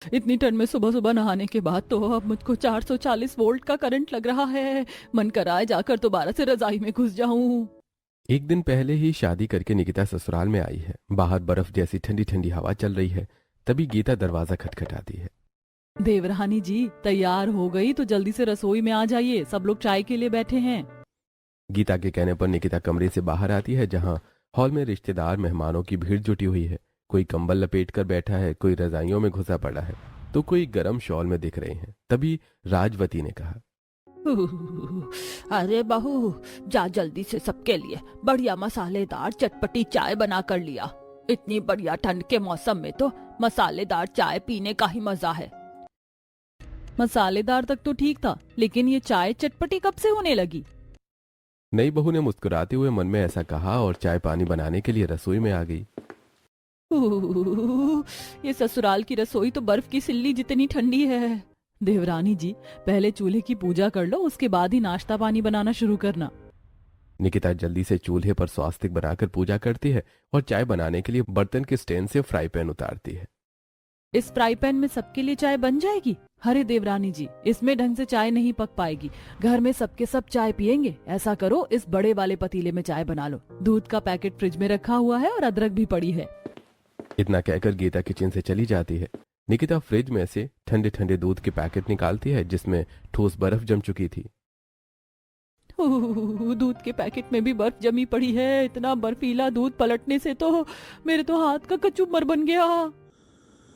इतनी ठंड में सुबह सुबह नहाने के बाद तो अब मुझको 440 वोल्ट का करंट लग रहा है। मन कर रहा है जाकर दोबारा से रजाई में घुस जाऊं। एक दिन पहले ही शादी करके निकिता ससुराल में आई है। बाहर बर्फ जैसी ठंडी ठंडी हवा चल रही है। तभी गीता दरवाजा खटखटाती है। देवरानी जी तैयार हो गई तो जल्दी से रसोई में आ जाइए, सब लोग चाय के लिए बैठे हैं। गीता के कहने पर निकिता कमरे से बाहर आती है, जहां हॉल में रिश्तेदार मेहमानों की भीड़ जुटी हुई है। कोई कंबल लपेट कर बैठा है, कोई रजाइयों में घुसा पड़ा है, तो कोई गर्म शॉल में दिख रहे हैं। तभी राजवती ने कहा, अरे बहू, जा जल्दी से सबके लिए बढ़िया मसालेदार चटपटी चाय बना कर लिया। इतनी बढ़िया ठंड के मौसम में तो मसालेदार चाय पीने का ही मजा है। मसालेदार तक तो ठीक था, लेकिन ये चाय चटपटी कब से होने लगी? नई बहू ने मुस्कुराते हुए मन में ऐसा कहा और चाय पानी बनाने के लिए रसोई में आ गई। ये ससुराल की रसोई तो बर्फ की सिल्ली जितनी ठंडी है। देवरानी जी पहले चूल्हे की पूजा कर लो, उसके बाद ही नाश्ता पानी बनाना शुरू करना। निकिता जल्दी से चूल्हे पर स्वास्तिक बनाकर पूजा करती है और चाय बनाने के लिए बर्तन के स्टैंड से फ्राई पैन उतारती है। इस फ्राई पैन में सबके लिए चाय बन जाएगी? अरे देवरानी जी, इसमें ढंग से चाय नहीं पक पाएगी। घर में सबके सब चाय पियेंगे। ऐसा करो, इस बड़े वाले पतीले में चाय बना लो। दूध का पैकेट फ्रिज में रखा हुआ है और अदरक भी पड़ी है। इतना कहकर गीता किचन से चली जाती है। निकिता फ्रिज में से ठंडे ठंडे दूध के पैकेट निकालती है, जिसमें ठोस बर्फ जम चुकी थी। दूध के पैकेट में भी बर्फ जमी पड़ी है। इतना बर्फीला दूध पलटने से तो मेरे तो हाथ का कचूमर बन गया।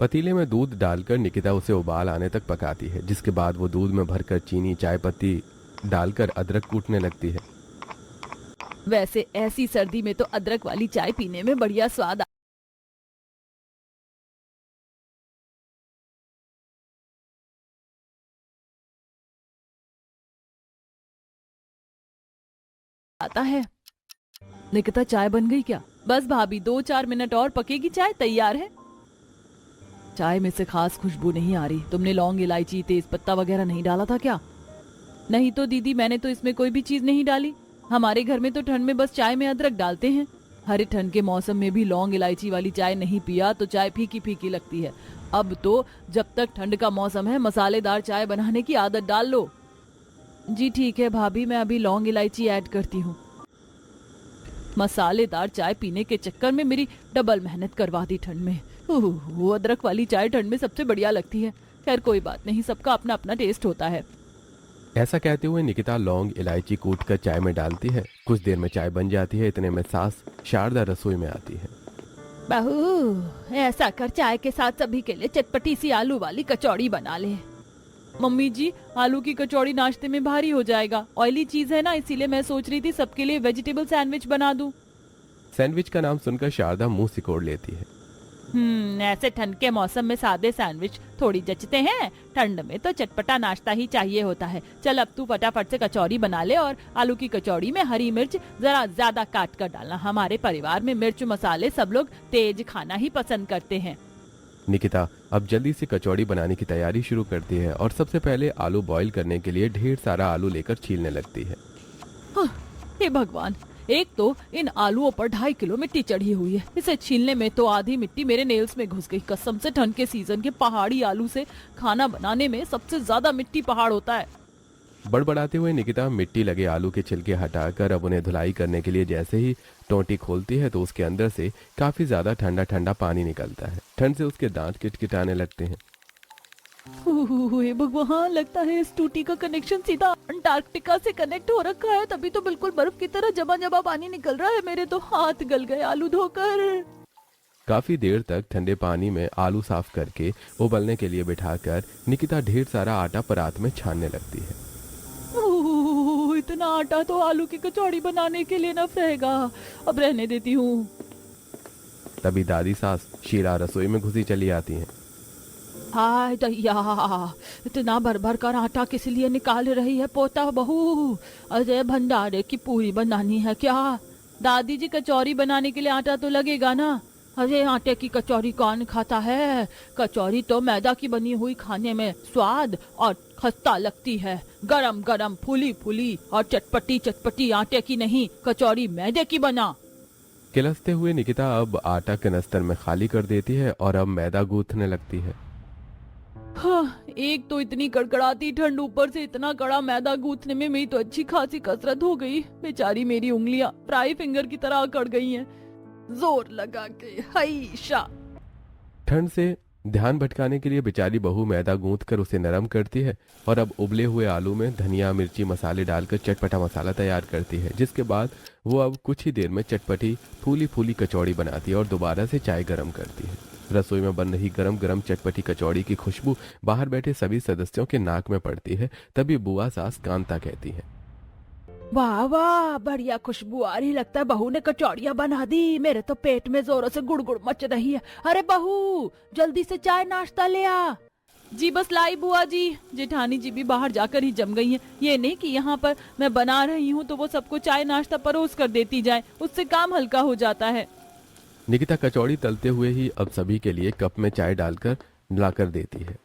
पतीले में दूध डालकर निकिता उसे उबाल आने तक पकाती है, जिसके बाद वो दूध में भरकर चीनी चाय पत्ती डालकर अदरक कूटने लगती है। वैसे ऐसी सर्दी में तो अदरक वाली चाय पीने में बढ़िया स्वाद आता है। निकिता चाय बन गई क्या? बस भाभी, 2-4 मिनट और पकेगी, चाय तैयार है। चाय में से खास खुशबू नहीं आ रही। तुमने लौंग इलायची तेज पत्ता वगैरह नहीं डाला था क्या? नहीं तो दीदी, मैंने तो इसमें कोई भी चीज नहीं डाली। हमारे घर में तो ठंड में बस चाय में अदरक डालते हैं। हरे ठंड के मौसम में भी लौंग इलायची वाली चाय नहीं पिया तो चाय फीकी फीकी लगती है। अब तो जब तक ठंड का मौसम है मसालेदार चाय बनाने की आदत डाल लो। जी ठीक है भाभी, मैं अभी लौंग इलायची ऐड करती हूँ। मसालेदार चाय पीने के चक्कर में मेरी डबल मेहनत करवा दी ठंड में। वो अदरक वाली चाय ठंड में सबसे बढ़िया लगती है। खैर कोई बात नहीं, सबका अपना अपना टेस्ट होता है। ऐसा कहते हुए निकिता लौंग इलायची कूट कर चाय में डालती है। कुछ देर में चाय बन जाती है। इतने में सास शारदा रसोई में आती है। बहू, ऐसा कर चाय के साथ सभी के लिए चटपटी सी आलू वाली कचौड़ी बना ले। मम्मी जी, आलू की कचौड़ी नाश्ते में भारी हो जाएगा। ऑयली चीज है ना, इसीलिए मैं सोच रही थी सबके लिए वेजिटेबल सैंडविच बना दूं। सैंडविच का नाम सुनकर शारदा मुंह सिकोड़ लेती है। ऐसे ठंड के मौसम में सादे सैंडविच थोड़ी जचते हैं। ठंड में तो चटपटा नाश्ता ही चाहिए होता है। चल अब तू फटाफट से कचौड़ी बना ले, और आलू की कचौड़ी में हरी मिर्च जरा ज्यादा काट कर डालना। हमारे परिवार में मिर्च मसाले सब लोग तेज खाना ही पसंद करते हैं। निकिता अब जल्दी से कचौड़ी बनाने की तैयारी शुरू करती है और सबसे पहले आलू बॉईल करने के लिए ढेर सारा आलू लेकर छीलने लगती है। हे भगवान, एक तो इन आलूओं पर 2.5 किलो मिट्टी चढ़ी हुई है। इसे छीलने में तो आधी मिट्टी मेरे नेल्स में घुस गई। कसम से ठंड के सीजन के पहाड़ी आलू से खाना बनाने में सबसे ज्यादा मिट्टी पहाड़ होता है। बड़बड़ाते हुए निकिता मिट्टी लगे आलू के छिलके हटाकर अब उन्हें धुलाई करने के लिए जैसे ही टोंटी खोलती है तो उसके अंदर से काफी ज्यादा ठंडा ठंडा पानी निकलता है। ठंड से उसके दांत किटकिटाने लगते हैं। हे भगवान, लगता है इस टूटी का कनेक्शन सीधा अंटार्कटिका से कनेक्ट हो रखा है, तभी तो बिल्कुल बर्फ की तरह जमा जमा पानी निकल रहा है। मेरे तो हाथ गल गए आलू धोकर। काफी देर तक ठंडे पानी में आलू साफ करके उबलने के लिए बिठाकर निकिता ढेर सारा आटा परात में छानने लगती है। इतना आटा तो आलू की कचौड़ी बनाने के लिए नफ रहेगा। अब रहने देती हूँ। तभी दादी सास शीला रसोई में घुसी चली आती हैं। हाय दैया, इतना भर भर कर आटा किस लिए निकाल रही है पोता बहू? अजय भंडारे की पूरी बनानी है क्या? दादी जी, कचौरी बनाने के लिए आटा तो लगेगा ना। अरे आटे की कचौरी कौन खाता है? कचौरी तो मैदा की बनी हुई खाने में स्वाद और खस्ता लगती है। गरम गरम फूली फूली और चटपटी चटपटी आटे की नहीं, कचौरी मैदे की बना। किलसते हुए निकिता अब आटा कनस्तर में खाली कर देती है और अब मैदा गूंथने लगती है। हाँ, एक तो इतनी कड़कड़ाती ठंड, ऊपर से इतना कड़ा मैदा गूंथने में मेरी तो अच्छी खासी कसरत हो गई। बेचारी मेरी उंगलियां फ्राई फिंगर की तरह अकड़ गई हैं। जोर लगा के हाइशा। ठंड से ध्यान भटकाने के लिए बेचारी बहू मैदा गूंथ कर उसे नरम करती है और अब उबले हुए आलू में धनिया मिर्ची मसाले डालकर चटपटा मसाला तैयार करती है, जिसके बाद वो अब कुछ ही देर में चटपटी फूली फूली कचौड़ी बनाती है और दोबारा से चाय गर्म करती है। रसोई में बन रही गरम गरम चटपटी कचौड़ी की खुशबू बाहर बैठे सभी सदस्यों के नाक में पड़ती है। तभी बुआ सास कांता कहती है, वाह वाह, बढ़िया खुशबू आ रही, लगता है बहू ने कचौड़ियाँ बना दी। मेरे तो पेट में जोरों से गुड़गुड़ मच रही है। अरे बहू, जल्दी से चाय नाश्ता ले आ। जी बस लाई बुआ जी। जेठानी जी भी बाहर जाकर ही जम गई हैं। ये नहीं कि यहाँ पर मैं बना रही हूँ तो वो सबको चाय नाश्ता परोस कर देती जाए, उससे काम हल्का हो जाता है। निकिता कचौड़ी तलते हुए ही अब सभी के लिए कप में चाय डालकर लाकर देती है।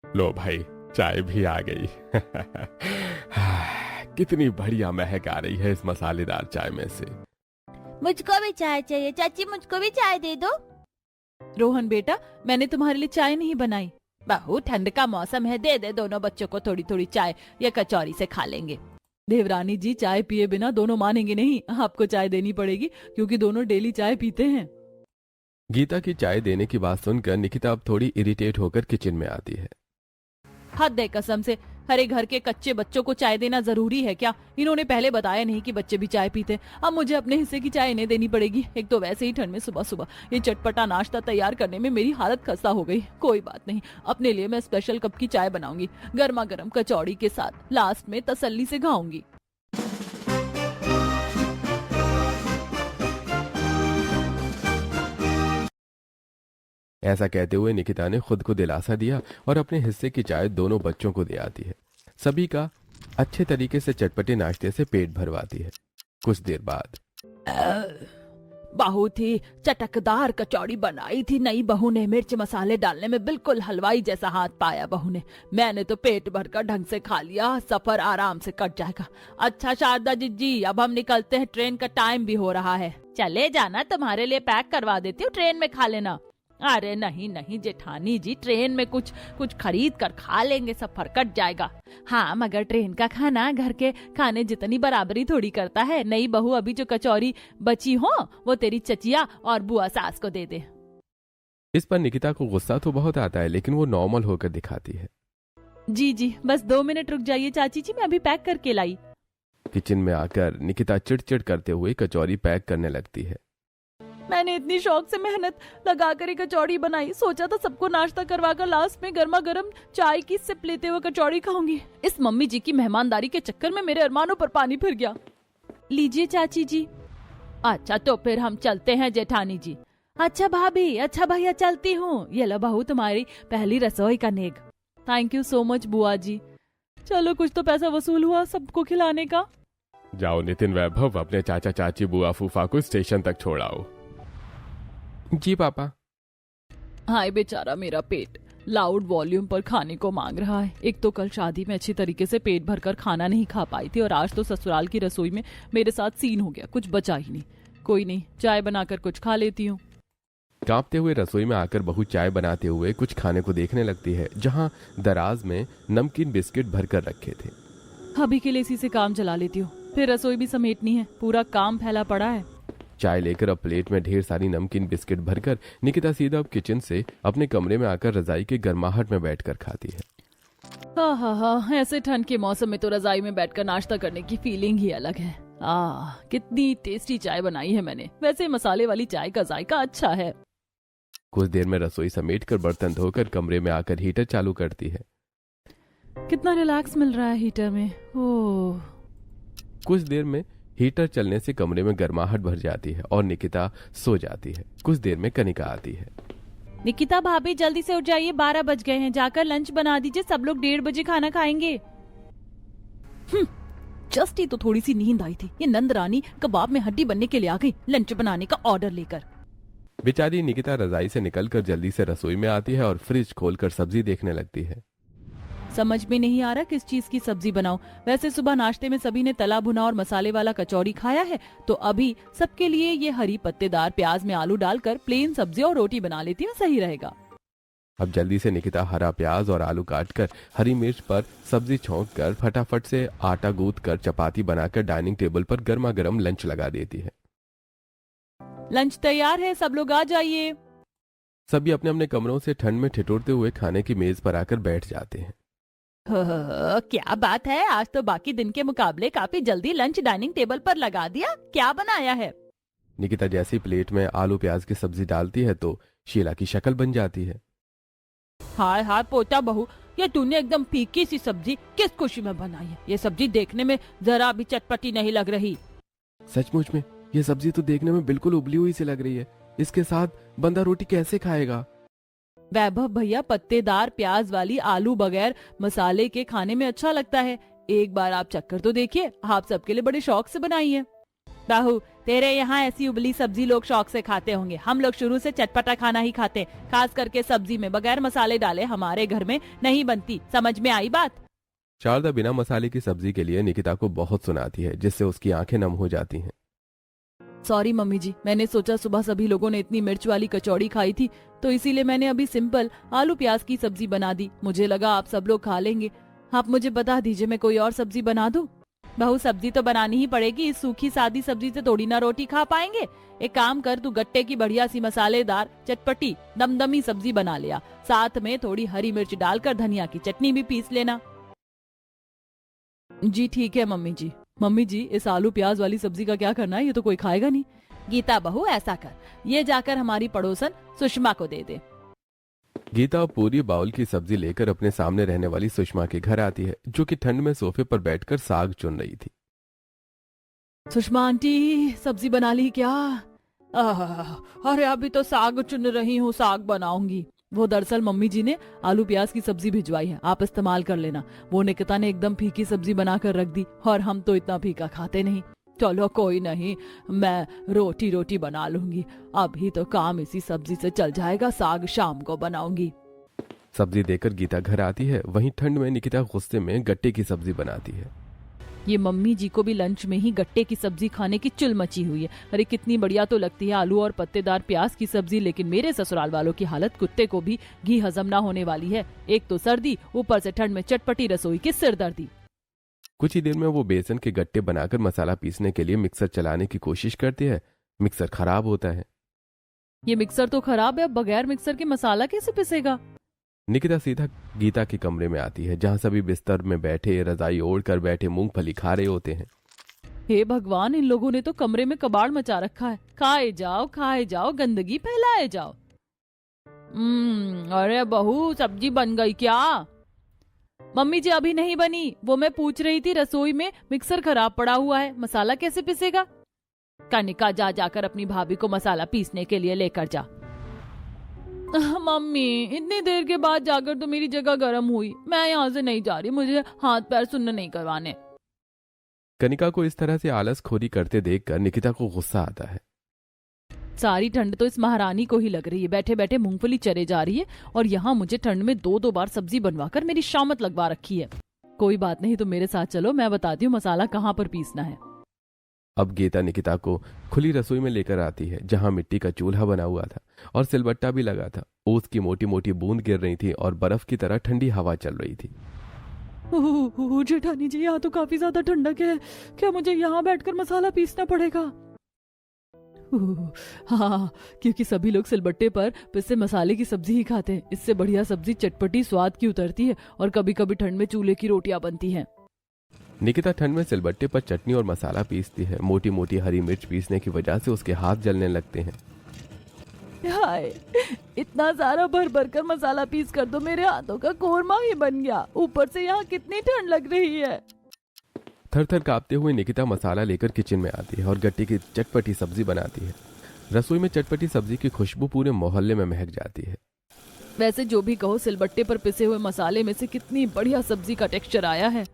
लो भाई, चाय भी आ गई। कितनी बढ़िया महक आ रही है इस मसालेदार चाय में से। मुझको भी चाय चाहिए चाची, मुझको भी चाय दे दो। रोहन बेटा, मैंने तुम्हारे लिए चाय नहीं बनाई। बहू, ठंड का मौसम है, दे दे दोनों बच्चों को थोड़ी थोड़ी चाय, या कचौरी से खा लेंगे। देवरानी जी, चाय पिए बिना दोनों मानेंगे नहीं, आपको चाय देनी पड़ेगी क्योंकि दोनों डेली चाय पीते हैं। गीता की चाय देने की बात सुनकर निकिता अब थोड़ी इरिटेट होकर किचन में आती है। हद है कसम से, हरे घर के कच्चे बच्चों को चाय देना जरूरी है क्या? इन्होंने पहले बताया नहीं कि बच्चे भी चाय पीते। अब मुझे अपने हिस्से की चाय इन्हें देनी पड़ेगी। एक तो वैसे ही ठंड में सुबह सुबह ये चटपटा नाश्ता तैयार करने में मेरी हालत खस्ता हो गई। कोई बात नहीं, अपने लिए मैं स्पेशल कप की चाय बनाऊंगी, गर्मा गर्म कचौड़ी के साथ, लास्ट में तसल्ली से खाऊंगी। ऐसा कहते हुए निकिता ने खुद को दिलासा दिया और अपने हिस्से की चाय दोनों बच्चों को दे आती है। सभी का अच्छे तरीके से चटपटे नाश्ते से पेट भरवाती है। कुछ देर बाद बहू थी चटकदार कचौड़ी बनाई थी नई बहू ने, मिर्च मसाले डालने में बिल्कुल हलवाई जैसा हाथ पाया बहू ने। मैंने तो पेट भरकर ढंग से खा लिया, सफर आराम से कट जाएगा। अच्छा शारदा जी, अब हम निकलते हैं, ट्रेन का टाइम भी हो रहा है। चले जाना, तुम्हारे लिए पैक करवा देती हूँ, ट्रेन में खा लेना। अरे नहीं नहीं जेठानी जी, ट्रेन में कुछ खरीद कर खा लेंगे, सफर कट जाएगा। हाँ, मगर ट्रेन का खाना घर के खाने जितनी बराबरी थोड़ी करता है। नई बहू अभी जो कचौरी बची हो वो तेरी चचिया और बुआ सास को दे दे। इस पर निकिता को गुस्सा तो बहुत आता है, लेकिन वो नॉर्मल होकर दिखाती है। जी बस 2 मिनट रुक जाइए चाची जी, मैं अभी पैक करके लाई। किचन में आकर निकिता चिड़चिड़ करते हुए कचौरी पैक करने लगती है। मैंने इतनी शौक से मेहनत लगाकर एक कचौड़ी बनाई, सोचा था सबको नाश्ता करवाकर लास्ट में गर्मा गर्म चाय की सिप लेते हुए कचौड़ी खाऊंगी। इस मम्मी जी की मेहमानदारी के चक्कर में मेरे अरमानों पर पानी फिर गया। लीजिए चाची जी। अच्छा तो फिर हम चलते हैं जेठानी जी। अच्छा भाभी, अच्छा भैया, चलती हूँ। ये लो बहू तुम्हारी पहली रसोई का नेक। थैंक यू सो मच बुआ जी। चलो कुछ तो पैसा वसूल हुआ सबको खिलाने का। जाओ नितिन वैभव, अपने चाचा चाची बुआ फूफा को स्टेशन तक छोड़ाओ। जी पापा। हाय बेचारा मेरा पेट लाउड वॉल्यूम पर खाने को मांग रहा है। एक तो कल शादी में अच्छी तरीके से पेट भरकर खाना नहीं खा पाई थी और आज तो ससुराल की रसोई में मेरे साथ सीन हो गया, कुछ बचा ही नहीं। कोई नहीं, चाय बनाकर कुछ खा लेती हूँ। कांपते हुए रसोई में आकर बहू चाय बनाते हुए कुछ खाने को देखने लगती है, जहां दराज में नमकीन बिस्किट भरकर रखे थे। अभी के लिए इसी से काम चला लेती हूँ, फिर रसोई भी समेटनी है, पूरा काम फैला पड़ा है। चाय लेकर अब प्लेट में ढेर सारी नमकीन बिस्किट भरकर निकिता सीधा अब किचन से अपने कमरे में आकर रजाई की गर्माहट में बैठकर खाती है। हाँ, ऐसे ठंड के मौसम में तो रजाई में बैठकर नाश्ता करने की फीलिंग ही अलग है। कितनी टेस्टी चाय बनाई है मैंने। वैसे मसाले वाली चाय का जायका अच्छा है। कुछ देर में रसोई समेटकर बर्तन धोकर कमरे में आकर हीटर चालू करती है। कितना रिलैक्स मिल रहा है हीटर में। ओह। कुछ देर में हीटर चलने से कमरे में गर्माहट भर जाती है और निकिता सो जाती है। कुछ देर में कनिका आती है। निकिता भाभी जल्दी से उठ जाइए, 12 बज गए हैं, जाकर लंच बना दीजिए, सब लोग 1:30 बजे खाना खाएंगे। जस्ट ही तो थोड़ी सी नींद आई थी, ये नंद रानी कबाब में हड्डी बनने के लिए आ गई लंच बनाने का ऑर्डर लेकर। बेचारी निकिता रजाई से निकलकर जल्दी से रसोई में आती है और फ्रिज खोलकर सब्जी देखने लगती है। समझ में नहीं आ रहा किस चीज की सब्जी बनाऊं। वैसे सुबह नाश्ते में सभी ने तला भुना और मसाले वाला कचौड़ी खाया है, तो अभी सबके लिए ये हरी पत्तेदार प्याज में आलू डालकर प्लेन सब्जी और रोटी बना लेती हूँ, सही रहेगा। अब जल्दी से निकिता हरा प्याज और आलू काटकर हरी मिर्च पर सब्जी छौंक कर फटाफट से आटा गूंथ कर चपाती बनाकर डाइनिंग टेबल पर गर्मा गर्म लंच लगा देती है। लंच तैयार है, सब लोग आ जाइए। सभी अपने अपने कमरों से ठंड में ठिठुरते हुए खाने की मेज पर आकर बैठ जाते हैं। क्या बात है, आज तो बाकी दिन के मुकाबले काफी जल्दी लंच डाइनिंग टेबल पर लगा दिया। क्या बनाया है? निकिता जैसी प्लेट में आलू प्याज की सब्जी डालती है तो शीला की शक्ल बन जाती है। हाय हाय पोता बहू, ये तूने एकदम फीकी सी सब्जी किस खुशी में बनाई है? ये सब्जी देखने में जरा भी चटपटी नहीं लग रही। सचमुच में ये सब्जी तो देखने में बिल्कुल उबली हुई सी लग रही है। इसके साथ बंदा रोटी कैसे खाएगा? वैभव भैया, पत्तेदार प्याज वाली आलू बगैर मसाले के खाने में अच्छा लगता है। एक बार आप चक्कर तो देखिए, आप सबके लिए बड़े शौक से बनाई है। बाहू, तेरे यहाँ ऐसी उबली सब्जी लोग शौक से खाते होंगे। हम लोग शुरू से चटपटा खाना ही खाते, खास करके सब्जी में बगैर मसाले डाले हमारे घर में नहीं बनती। समझ में आई बात? शारदा बिना मसाले की सब्जी के लिए निकिता को बहुत सुनाती है, जिससे उसकी आंखें नम हो जाती हैं। सॉरी मम्मी जी, मैंने सोचा सुबह सभी लोगों ने इतनी मिर्च वाली कचौड़ी खाई थी तो इसीलिए मैंने अभी सिंपल आलू प्याज की सब्जी बना दी। मुझे लगा आप सब लोग खा लेंगे। आप मुझे बता दीजिए, मैं कोई और सब्जी बना दूं? बहू, सब्जी तो बनानी ही पड़ेगी। इस सूखी सादी सब्जी से थोड़ी ना रोटी खा पाएंगे। एक काम कर, तू गट्टे की बढ़िया सी मसालेदार चटपटी दमदमी सब्जी बना लिया। साथ में थोड़ी हरी मिर्च डालकर धनिया की चटनी भी पीस लेना। जी ठीक है मम्मी जी। मम्मी जी, इस आलू प्याज वाली सब्जी का क्या करना है? ये तो कोई खाएगा नहीं। गीता बहू, ऐसा कर, ये जाकर हमारी पड़ोसन सुषमा को दे दे। गीता पूरी बाउल की सब्जी लेकर अपने सामने रहने वाली सुषमा के घर आती है, जो कि ठंड में सोफे पर बैठकर साग चुन रही थी। सुषमा आंटी, सब्जी बना ली क्या? अरे अभी तो साग चुन रही हूँ, साग बनाऊंगी। वो दरअसल मम्मी जी ने आलू प्याज की सब्जी भिजवाई है, आप इस्तेमाल कर लेना। वो निकिता ने एकदम फीकी सब्जी बनाकर रख दी और हम तो इतना फीका खाते नहीं। चलो कोई नहीं, मैं रोटी रोटी बना लूंगी। अभी तो काम इसी सब्जी से चल जाएगा, साग शाम को बनाऊंगी। सब्जी देकर गीता घर आती है। वहीं ठंड में निकिता गुस्से में गट्टे की सब्जी बनाती है। ये मम्मी जी को भी लंच में ही गट्टे की सब्जी खाने की चुल मची हुई है। अरे कितनी बढ़िया तो लगती है आलू और पत्तेदार प्याज की सब्जी, लेकिन मेरे ससुराल वालों की हालत कुत्ते को भी घी हजम ना होने वाली है। एक तो सर्दी, ऊपर से ठंड में चटपटी रसोई की सिरदर्दी। कुछ ही देर में वो बेसन के गट्टे बनाकर मसाला पीसने के लिए मिक्सर चलाने की कोशिश करती है। मिक्सर खराब होता है। ये मिक्सर तो खराब है, अब बगैर मिक्सर के मसाला कैसे पिसेगा? निकिता सीधा गीता के कमरे में आती है, जहां सभी बिस्तर में बैठे रजाई ओढ़ कर बैठे मूंगफली खा रहे होते हैं। हे भगवान, इन लोगों ने तो कमरे में कबाड़ मचा रखा है। खाए जाओ, गंदगी फैलाए जाओ। अरे बहू, सब्जी बन गई क्या? मम्मी जी अभी नहीं बनी, वो मैं पूछ रही थी। रसोई में मिक्सर खराब पड़ा हुआ है, मसाला कैसे पिसेगा? कनिका, जा जाकर अपनी भाभी को मसाला पीसने के लिए लेकर जा। मम्मी, इतनी देर के बाद जाकर तो मेरी जगह गर्म हुई। मैं यहाँ से नहीं जा रही, मुझे हाथ पैर सुन्न नहीं करवाने। कनिका को इस तरह से आलसखोरी करते देखकर निकिता को गुस्सा आता है। सारी ठंड तो इस महारानी को ही लग रही है, बैठे बैठे मूंगफली चरे जा रही है और यहाँ मुझे ठंड में दो बार सब्जी बनवाकर मेरी शामत लगवा रखी है। कोई बात नहीं, तो मेरे साथ चलो, मैं बताती हूँ मसाला कहाँ पर पीसना है। अब गीता निकिता को खुली रसोई में लेकर आती है, जहां मिट्टी का चूल्हा बना हुआ था और सिलबट्टा भी लगा था। ओस की मोटी मोटी बूंद गिर रही थी और बर्फ की तरह ठंडी हवा चल रही थी। जेठानी जी, यहाँ तो काफी ज्यादा ठंडक है। क्या मुझे यहाँ बैठकर मसाला पीसना पड़ेगा? हाँ, क्योंकि सभी लोग सिलबट्टे पर पिसे मसाले की सब्जी ही खाते हैं। इससे बढ़िया सब्जी चटपटी स्वाद की उतरती है और कभी कभी ठंड में चूल्हे की रोटियां बनती हैं। निकिता ठंड में सिलबट्टे पर चटनी और मसाला पीसती है। मोटी मोटी हरी मिर्च पीसने की वजह से उसके हाथ जलने लगते हैं। हाय, इतना सारा भर भर कर मसाला पीस कर तो मेरे हाथों का कोरमा ही बन गया। ऊपर से यहाँ कितनी ठंड लग रही है। थर थर कांपते हुए निकिता मसाला लेकर किचन में आती है और गट्टे की चटपटी सब्जी बनाती है। रसोई में चटपटी सब्जी की खुशबू पूरे मोहल्ले में महक जाती है। वैसे जो भी कहो, सिलबट्टे पर पिसे हुए मसाले में से कितनी बढ़िया सब्जी का टेक्सचर आया है।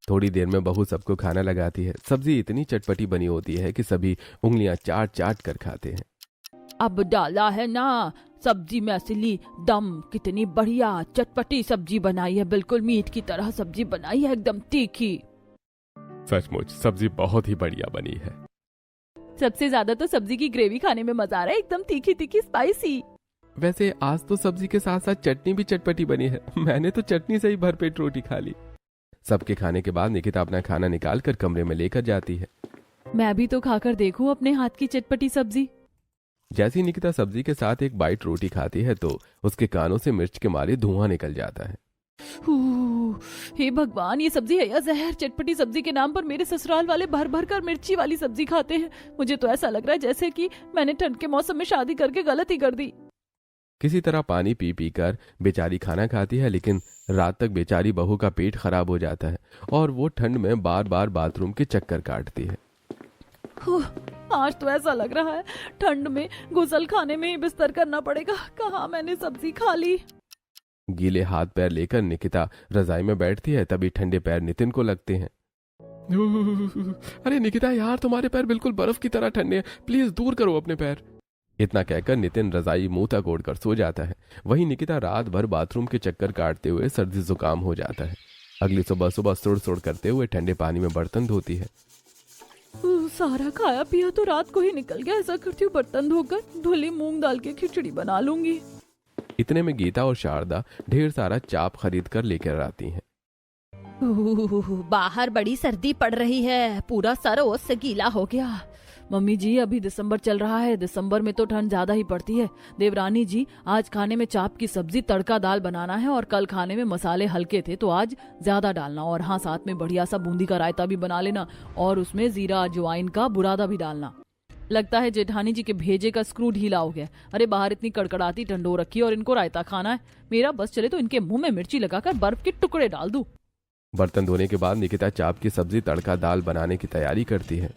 थोड़ी देर में बहू सबको खाना लगाती है। सब्जी इतनी चटपटी बनी होती है कि सभी उंगलियां चाट चाट कर खाते हैं। अब डाला है ना सब्जी में असली दम। कितनी बढ़िया चटपटी सब्जी बनाई है, बिल्कुल मीट की तरह सब्जी बनाई है, एकदम तीखी। सचमुच सब्जी बहुत ही बढ़िया बनी है। सबसे ज्यादा तो सब्जी की ग्रेवी खाने में मजा आ रहा है, एकदम तीखी तीखी स्पाइसी। वैसे आज तो सब्जी के साथ साथ चटनी भी चटपटी बनी है। मैंने तो चटनी से ही भरपेट रोटी खा ली। सबके खाने के बाद निकिता अपना खाना निकाल कर कमरे में लेकर जाती है। मैं भी तो खाकर देखूं अपने हाथ की चटपटी सब्जी। जैसी निकिता सब्जी के साथ एक बाइट रोटी खाती है तो उसके कानों से मिर्च के मारे धुआं निकल जाता है। हे भगवान, ये सब्जी है या जहर? चटपटी सब्जी के नाम पर मेरे ससुराल वाले भर भर कर मिर्ची वाली सब्जी खाते हैं। मुझे तो ऐसा लग रहा है जैसे कि मैंने ठंड के मौसम में शादी करके गलती कर दी। किसी तरह पानी पी पी कर बेचारी खाना खाती है, लेकिन रात तक बेचारी बहू का पेट खराब हो जाता है और वो ठंड में बार बार बाथरूम के चक्कर काटती है। आज तो ऐसा लग रहा है ठंड में गुसल खाने में ही बिस्तर करना पड़ेगा। कहाँ मैंने सब्जी खा ली। गीले हाथ पैर लेकर निकिता रजाई में बैठती है, तभी ठंडे पैर नितिन को लगते हैं। अरे निकिता यार, तुम्हारे पैर बिल्कुल बर्फ की तरह ठंडे हैं, प्लीज दूर करो अपने पैर। इतना कहकर नितिन रजाई मुंह तक ओढ़कर सो जाता है। वहीं निकिता रात भर बाथरूम के चक्कर काटते हुए सर्दी जुकाम हो जाता है। अगली सुबह सुबह सुड़ सुड़ करते हुए ठंडे पानी में बर्तन धोती है। सारा खाया पिया तो रात को ही निकल गया। ऐसा करती हूँ बर्तन धोकर धुली मूंग दाल की खिचड़ी बना लूंगी। इतने में गीता और शारदा ढेर सारा चाप खरीद कर लेकर आती हैं। बाहर बड़ी सर्दी पड़ रही है, पूरा सर ओस से गीला हो गया। मम्मी जी, अभी दिसंबर चल रहा है, दिसंबर में तो ठंड ज्यादा ही पड़ती है। देवरानी जी, आज खाने में चाप की सब्जी तड़का दाल बनाना है और कल खाने में मसाले हल्के थे तो आज ज्यादा डालना। और हाँ, साथ में बढ़िया सा बूंदी का रायता भी बना लेना और उसमें जीरा अजवाइन का बुरादा भी डालना। लगता है जेठानी जी के भेजे का स्क्रू ढीला हो गया। अरे बाहर इतनी कड़कड़ाती ठंड हो रखी है और इनको रायता खाना है। मेरा बस चले तो इनके मुंह में मिर्ची लगाकर बर्फ के टुकड़े डाल दूं। बर्तन धोने के बाद निकिता चाप की सब्जी तड़का दाल बनाने की तैयारी करती है।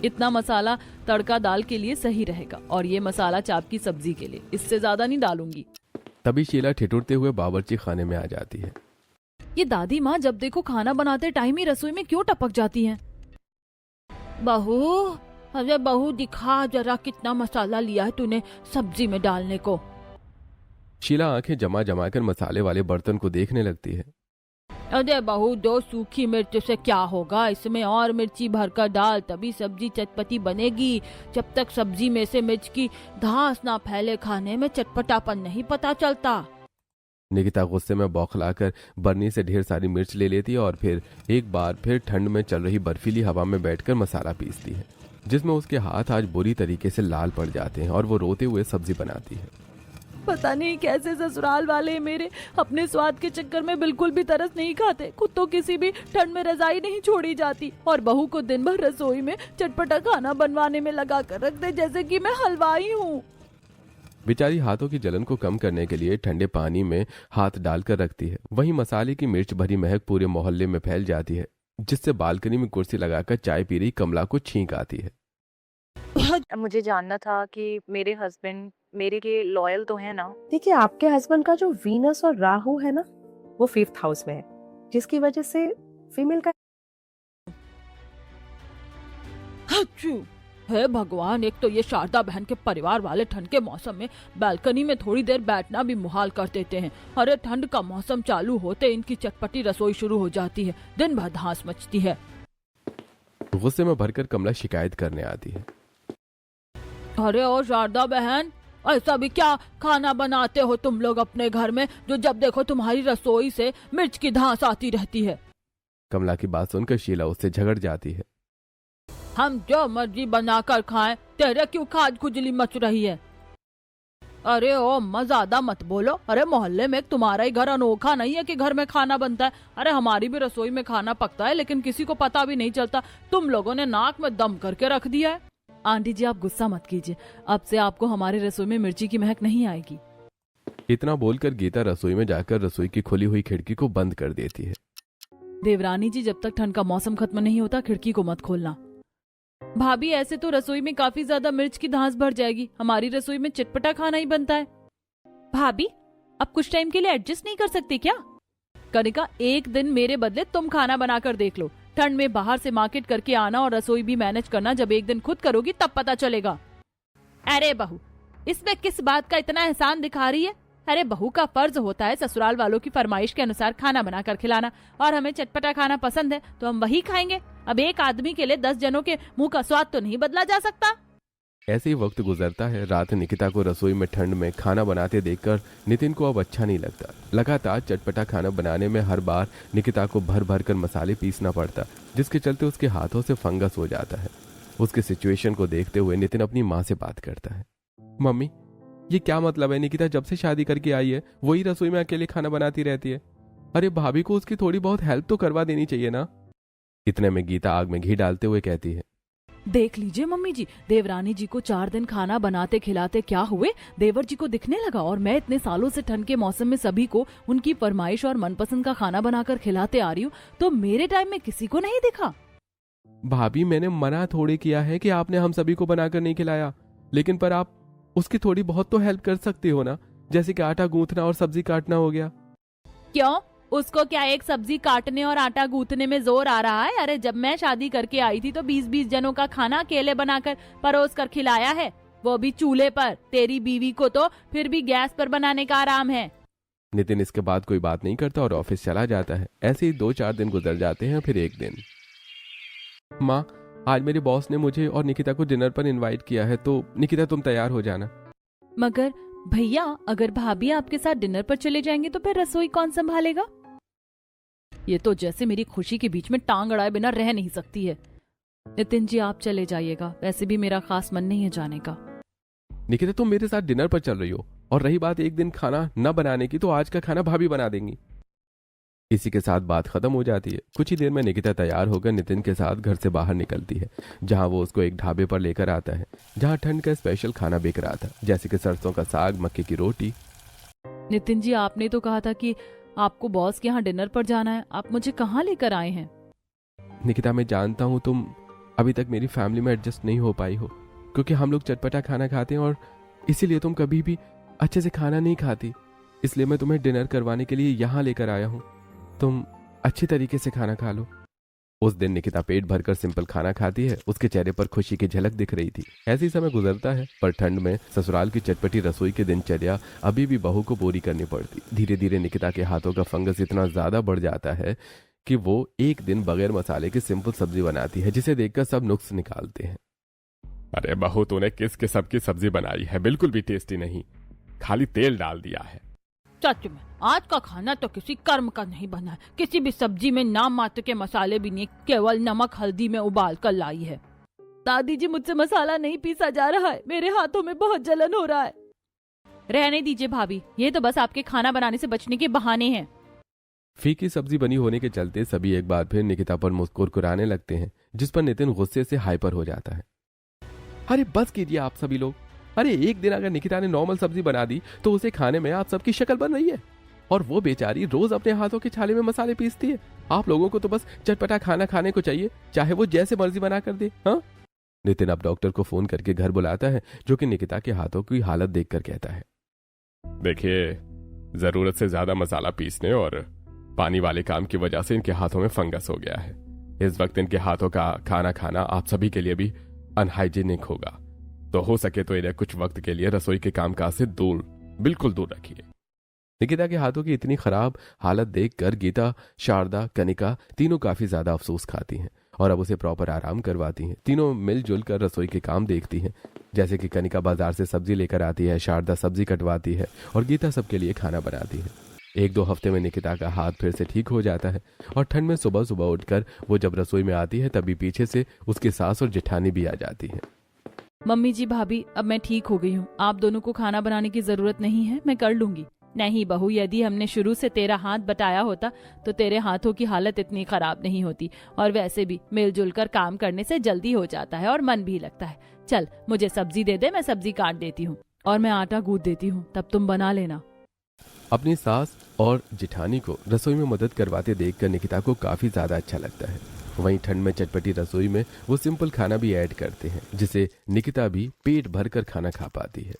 इतना मसाला तड़का दाल के लिए सही रहेगा और ये मसाला चाप की सब्जी के लिए, इससे ज्यादा नहीं डालूंगी। तभी शीला ठिठुरते हुए बावर्ची खाने में आ जाती है। ये दादी माँ जब देखो खाना बनाते टाइम ही रसोई में क्यों टपक जाती हैं? बहू, अरे बहू दिखा जरा कितना मसाला लिया है तूने सब्जी में डालने को। शीला आंखें जमा जमा कर मसाले वाले बर्तन को देखने लगती है। अरे बहू, 2 सूखी मिर्च से क्या होगा, इसमें और मिर्ची भरकर डाल तभी सब्जी चटपटी बनेगी। जब तक सब्जी में से मिर्च की धांस ना फैले खाने में चटपटापन नहीं पता चलता। निकिता गुस्से में बौखलाकर बर्नी से ढेर सारी मिर्च ले लेती है और फिर एक बार फिर ठंड में चल रही बर्फीली हवा में बैठकर मसाला पीसती है, जिसमें उसके हाथ आज बुरी तरीके से लाल पड़ जाते हैं और वो रोते हुए सब्जी बनाती है। पता नहीं कैसे ससुराल वाले मेरे अपने स्वाद के चक्कर में बिल्कुल भी तरस नहीं खाते। खुद तो किसी भी ठंड में रजाई नहीं छोड़ी जाती और बहू को दिन भर रसोई में चटपटा खाना बनवाने में लगा कर रख दे जैसे कि मैं हलवाई हूँ। बेचारी हाथों की जलन को कम करने के लिए ठंडे पानी में हाथ डालकर रखती है। वहीं मसाले की मिर्च भरी महक पूरे मोहल्ले में फैल जाती है, जिससे बालकनी में कुर्सी लगाकर चाय पी रही कमला को छींक आती है। मुझे जानना था कि मेरे हस्बैंड मेरे लिए लॉयल तो है ना? देखिए, आपके हस्बैंड का जो वीनस और राहु है ना, वो 5th हाउस में है, जिसकी वजह से फीमेल का। हे भगवान, एक तो ये शारदा बहन के परिवार वाले ठंड के मौसम में बालकनी में थोड़ी देर बैठना भी मुहाल कर देते हैं। अरे ठंड का मौसम चालू होते इनकी चटपटी रसोई शुरू हो जाती है, दिन भर धांस मचती है। गुस्से में भरकर कमला शिकायत करने आती है। अरे ओ शारदा बहन, ऐसा भी क्या खाना बनाते हो तुम लोग अपने घर में जो जब देखो तुम्हारी रसोई से मिर्च की धांस आती रहती है? कमला की बात सुनकर शीला उससे झगड़ जाती है। हम जो मर्जी बनाकर खाएं, तेरे क्यों खाज खुजली मच रही है? अरे ओ ज्यादा मत बोलो। अरे मोहल्ले में तुम्हारा ही घर अनोखा नहीं है कि घर में खाना बनता है। अरे हमारी भी रसोई में खाना पकता है लेकिन किसी को पता भी नहीं चलता। तुम लोगों ने नाक में दम करके रख दिया है। आंटी जी, आप गुस्सा मत कीजिए, अब से आपको हमारे रसोई में मिर्ची की महक नहीं आएगी। इतना बोलकर गीता रसोई में जाकर रसोई की खुली हुई खिड़की को बंद कर देती है। देवरानी जी, जब तक ठंड का मौसम खत्म नहीं होता खिड़की को मत खोलना। भाभी, ऐसे तो रसोई में काफी ज्यादा मिर्च की धांस भर जाएगी। हमारी रसोई में चटपटा खाना ही बनता है। भाभी, अब कुछ टाइम के लिए एडजस्ट नहीं कर सकती क्या? कनिका, एक दिन मेरे बदले तुम खाना बनाकर देख लो। ठंड में बाहर से मार्केट करके आना और रसोई भी मैनेज करना जब एक दिन खुद करोगी तब पता चलेगा। अरे बहू, इसमें किस बात का इतना एहसान दिखा रही है? अरे बहू का फर्ज होता है ससुराल वालों की फरमाइश के अनुसार खाना बनाकर खिलाना, और हमें चटपटा खाना पसंद है तो हम वही खाएंगे। अब एक आदमी के लिए 10 जनों के मुंह का स्वाद तो नहीं बदला जा सकता। ऐसे ही वक्त गुजरता है। रात निकिता को रसोई में ठंड में खाना बनाते देखकर नितिन को अब अच्छा नहीं लगता। लगातार चटपटा खाना बनाने में हर बार निकिता को भर भर कर मसाले पीसना पड़ता, जिसके चलते उसके हाथों से फंगस हो जाता है। उसके सिचुएशन को देखते हुए नितिन अपनी माँ से बात करता है। मम्मी, ये क्या मतलब है? निकिता जब से शादी करके आई है वही रसोई में अकेले खाना बनाती रहती है। अरे भाभी को उसकी थोड़ी बहुत हेल्प तो करवा देनी चाहिए ना। इतने में गीता आग में घी डालते हुए कहती है, देख लीजिए मम्मी जी, देवरानी जी को 4 दिन खाना बनाते खिलाते क्या हुए, देवर जी को दिखने लगा। और मैं इतने सालों से ठंड के मौसम में सभी को उनकी फरमाइश और मनपसंद का खाना बनाकर खिलाते आ रही हूँ, तो मेरे टाइम में किसी को नहीं दिखा। भाभी मैंने मना थोड़ी किया है कि आपने हम सभी को बनाकर नहीं खिलाया, लेकिन पर आप उसकी थोड़ी बहुत तो हेल्प कर सकते हो ना, जैसे कि आटा गूंथना और सब्जी काटना हो गया। क्यों, उसको क्या एक सब्जी काटने और आटा गूंथने में जोर आ रहा है? अरे जब मैं शादी करके आई थी तो 20-20 जनों का खाना अकेले बनाकर परोस कर खिलाया है, वो भी चूल्हे पर। तेरी बीवी को तो फिर भी गैस पर बनाने का आराम है। नितिन इसके बाद कोई बात नहीं करता और ऑफिस चला जाता है। ऐसे ही 2-4 दिन गुजर जाते हैं। फिर एक दिन, माँ, आज मेरे बॉस ने मुझे और निकिता को डिनर पर इनवाइट किया है, तो निकिता तुम तैयार हो जाना। मगर भैया, अगर भाभी आपके साथ डिनर पर चले जाएंगे तो फिर रसोई कौन संभालेगा? ये तो जैसे मेरी खुशी के बीच में टांग अड़ाए बिना रह नहीं सकती है। नितिन जी, आप चले जाइएगा, वैसे भी मेरा खास मन नहीं है जाने का। निकिता तुम मेरे साथ डिनर पर चल रही हो, और रही बात एक दिन खाना न बनाने की, तो आज का खाना भाभी बना देंगी। इसी के साथ बात खत्म हो जाती है। कुछ ही देर में निकिता तैयार होकर नितिन के साथ घर से बाहर निकलती है, जहां वो उसको एक ढाबे पर लेकर आता है, जहां ठंड का स्पेशल खाना बिक रहा था, जैसे कि सरसों का साग, मक्के की रोटी। नितिन जी, आपने तो कहा था कि आपको बॉस के यहाँ डिनर पर जाना है, आप मुझे कहाँ लेकर आए हैं? निकिता, मैं जानता हूँ तुम अभी तक मेरी फैमिली में एडजस्ट नहीं हो पाई हो, क्योंकि हम लोग चटपटा खाना खाते हैं और इसीलिए तुम कभी भी अच्छे से खाना नहीं खाती। इसलिए मैं तुम्हें डिनर करवाने के लिए यहाँ लेकर आया हूँ, तुम अच्छी तरीके से खाना खा लो। उस दिन निकिता पेट भरकर सिंपल खाना खाती है। उसके चेहरे पर खुशी की झलक दिख रही थी। ऐसे ही समय गुजरता है, पर ठंड में ससुराल की चटपटी रसोई की दिनचर्या अभी भी बहू को पूरी करनी पड़ती। धीरे धीरे निकिता के हाथों का फंगस इतना ज्यादा बढ़ जाता है कि वो एक दिन बगैर मसाले की सिंपल सब्जी बनाती है, जिसे देखकर सब नुक्स निकालते हैं। अरे बहू, तूने किस किस्म की सब्जी बनाई है? बिल्कुल भी टेस्टी नहीं, खाली तेल डाल दिया है। सच में आज का खाना तो किसी कर्म का नहीं बना है। किसी भी सब्जी में नाम मात्र के मसाले भी नहीं, केवल नमक हल्दी में उबाल कर लाई है। दादी जी, मुझसे मसाला नहीं पीसा जा रहा है, मेरे हाथों में बहुत जलन हो रहा है। रहने दीजिए भाभी, ये तो बस आपके खाना बनाने से बचने के बहाने हैं। फीकी सब्जी बनी होने के चलते सभी एक बार फिर निकिता पर मुस्कुराने लगते हैं, जिस पर नितिन गुस्से से हाइपर हो जाता है। अरे बस कीजिए आप सभी लोग। अरे एक दिन अगर निकिता ने नॉर्मल सब्जी बना दी तो उसे खाने में आप सबकी शक्ल बन रही है, और वो बेचारी रोज अपने हाथों के छाले में मसाले पीसती है। आप लोगों को तो बस चटपटा खाना खाने को चाहिए, चाहे वो जैसे मर्जी बना कर दे। हाँ, नितिन अब डॉक्टर को फोन करके घर बुलाता है, जो कि निकिता के हाथों की हालत देखकर कहता है, देखिए, जरूरत से ज्यादा मसाला पीसने और पानी वाले काम की वजह से इनके हाथों में फंगस हो गया है। इस वक्त इनके हाथों का खाना खाना आप सभी के लिए भी अनहाइजीनिक होगा, तो हो सके तो इन्हें कुछ वक्त के लिए रसोई के कामकाज से बिल्कुल दूर रखिए। निकिता के हाथों की इतनी खराब हालत देखकर गीता, शारदा, कनिका तीनों काफी ज्यादा अफसोस खाती हैं और अब उसे प्रॉपर आराम करवाती हैं। तीनों मिलजुल कर रसोई के काम देखती हैं, जैसे कि कनिका बाजार से सब्जी लेकर आती है, शारदा सब्जी कटवाती है और गीता सबके लिए खाना बनाती है। 1-2 हफ्ते में निकिता का हाथ फिर से ठीक हो जाता है और ठंड में सुबह सुबह उठकर वो जब रसोई में आती है तभी पीछे से उसकी सास और जेठानी भी आ जाती है। मम्मी जी, भाभी, अब मैं ठीक हो गई हूँ, आप दोनों को खाना बनाने की जरूरत नहीं है, मैं कर लूंगी। नहीं बहू, यदि हमने शुरू से तेरा हाथ बटाया होता तो तेरे हाथों की हालत इतनी खराब नहीं होती, और वैसे भी मिलजुल कर काम करने से जल्दी हो जाता है और मन भी लगता है। चल मुझे सब्जी दे दे, मैं सब्जी काट देती हूँ। और मैं आटा गूंथ देती हूँ, तब तुम बना लेना। अपनी सास और जेठानी को रसोई में मदद करवाते देखकर निकिता को काफी ज्यादा अच्छा लगता है। वहीं ठंड में चटपटी रसोई में वो सिंपल खाना भी ऐड करते हैं, जिसे निकिता भी पेट भरकर खाना खा पाती है।